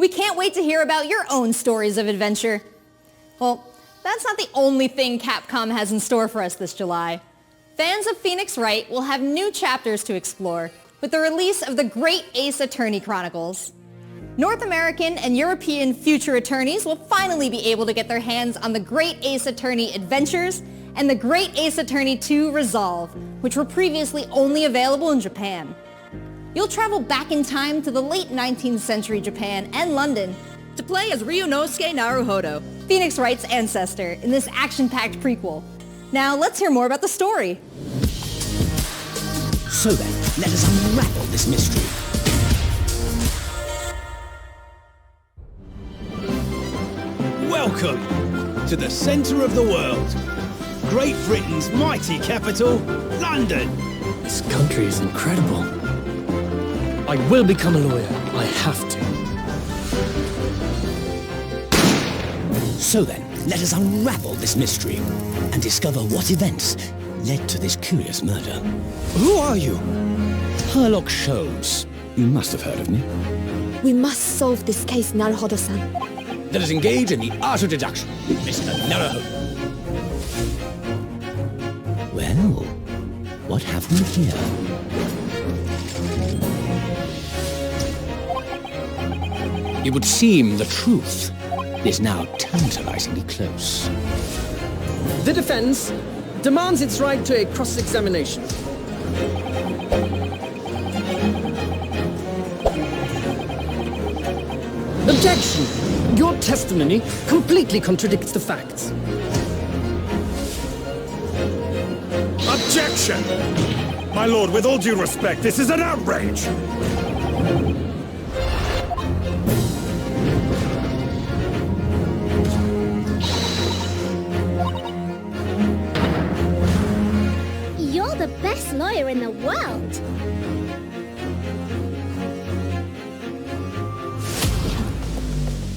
We can't wait to hear about your own stories of adventure. Well, that's not the only thing Capcom has in store for us this July. Fans of Phoenix Wright will have new chapters to explore with the release of the Great Ace Attorney Chronicles. North American and European future attorneys will finally be able to get their hands on the Great Ace Attorney Adventures and the Great Ace Attorney 2 Resolve, which were previously only available in Japan. You'll travel back in time to the late 19th century Japan and London to play as Ryunosuke Naruhodo, Phoenix Wright's ancestor, in this action-packed prequel. Now let's hear more about the story. So then, let us unravel this mystery. Welcome to the centre of the world. Great Britain's mighty capital, London. This country is incredible. I will become a lawyer. I have to. So then, let us unravel this mystery and discover what events led to this curious murder. Who are you? Sherlock Sholmes. You must have heard of me. We must solve this case, Naruhodo-san. Let us engage in the art of deduction, Mr. Naruhodo. Well, what have we here? It would seem the truth is now tantalizingly close. The defense demands its right to a cross-examination. Objection! Your testimony completely contradicts the facts. Objection! My lord, with all due respect, this is an outrage! You're the best lawyer in the world!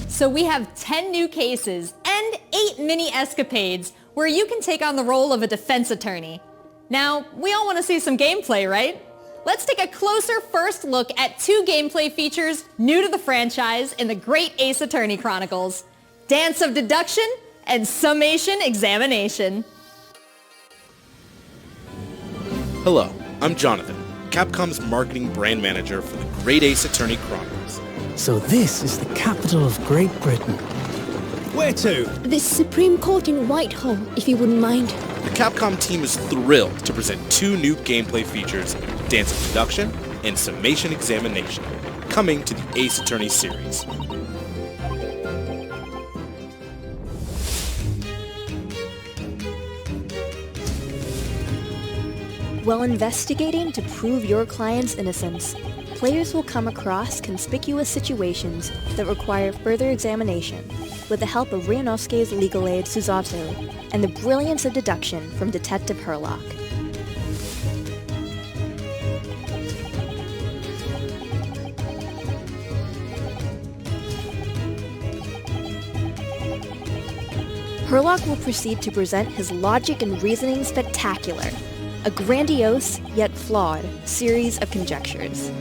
So we have 10 new cases and 8 mini escapades where you can take on the role of a defense attorney. Now, we all want to see some gameplay, right? Let's take a closer first look at 2 gameplay features new to the franchise in the Great Ace Attorney Chronicles: Dance of Deduction and Summation Examination. Hello, I'm Jonathan, Capcom's marketing brand manager for the Great Ace Attorney Chronicles. So this is the capital of Great Britain. Where to? The Supreme Court in Whitehall, if you wouldn't mind. The Capcom team is thrilled to present 2 new gameplay features, Dance of Deduction and Summation Examination, coming to the Ace Attorney series. While investigating to prove your client's innocence, players will come across conspicuous situations that require further examination with the help of Ryunosuke's legal aid Suzato and the brilliance of deduction from Detective Herlock. Herlock will proceed to present his logic and reasoning spectacular, a grandiose yet flawed series of conjectures.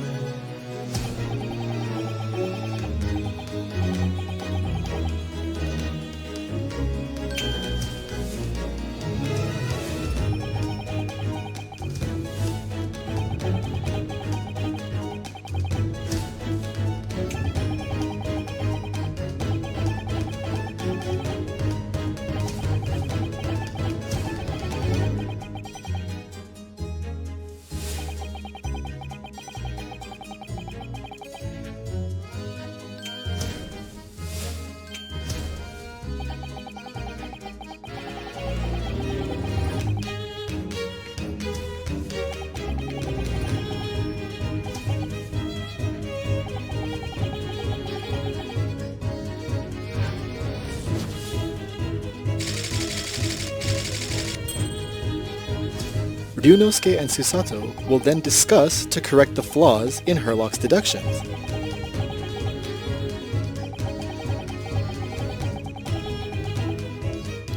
Ryunosuke and Susato will then discuss to correct the flaws in Herlock's deductions.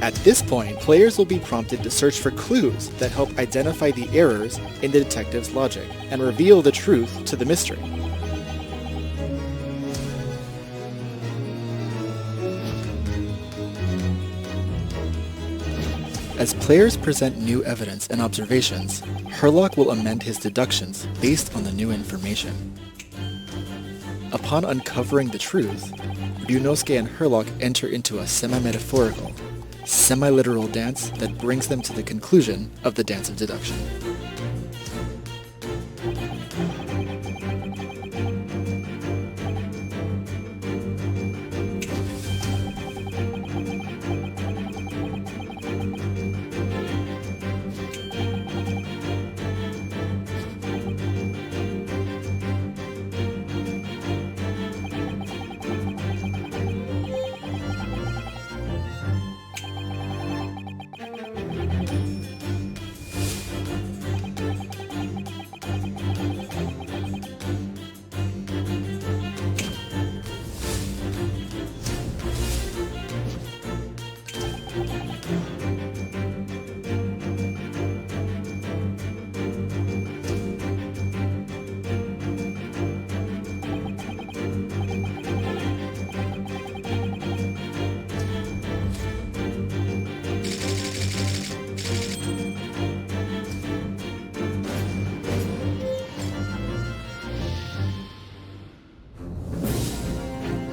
At this point, players will be prompted to search for clues that help identify the errors in the detective's logic and reveal the truth to the mystery. As players present new evidence and observations, Herlock will amend his deductions based on the new information. Upon uncovering the truth, Ryunosuke and Herlock enter into a semi-metaphorical, semi-literal dance that brings them to the conclusion of the dance of deduction.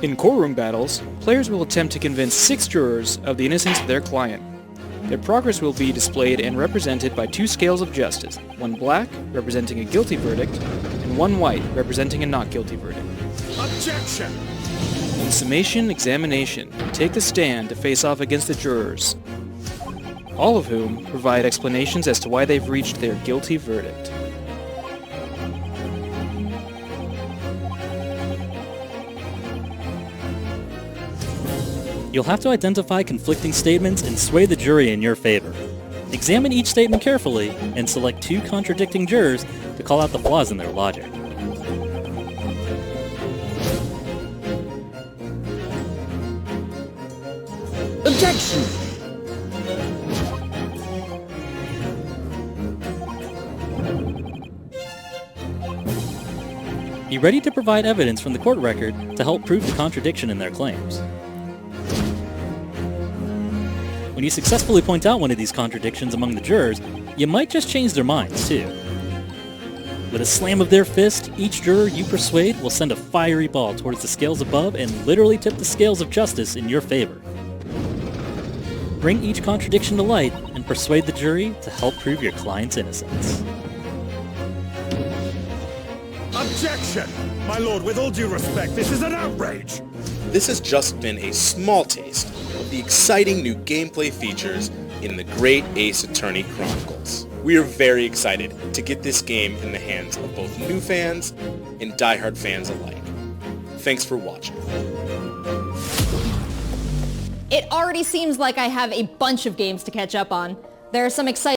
In courtroom battles, players will attempt to convince 6 jurors of the innocence of their client. Their progress will be displayed and represented by 2 scales of justice, one black, representing a guilty verdict, and one white, representing a not guilty verdict. Objection! In summation examination, take the stand to face off against the jurors, all of whom provide explanations as to why they've reached their guilty verdict. You'll have to identify conflicting statements and sway the jury in your favor. Examine each statement carefully and select 2 contradicting jurors to call out the flaws in their logic. Objection! Be ready to provide evidence from the court record to help prove the contradiction in their claims. When you successfully point out one of these contradictions among the jurors, you might just change their minds, too. With a slam of their fist, each juror you persuade will send a fiery ball towards the scales above and literally tip the scales of justice in your favor. Bring each contradiction to light and persuade the jury to help prove your client's innocence. Objection! My lord, with all due respect, this is an outrage! This has just been a small taste of the exciting new gameplay features in the Great Ace Attorney Chronicles. We are very excited to get this game in the hands of both new fans and diehard fans alike. Thanks for watching. It already seems like I have a bunch of games to catch up on. There are some exciting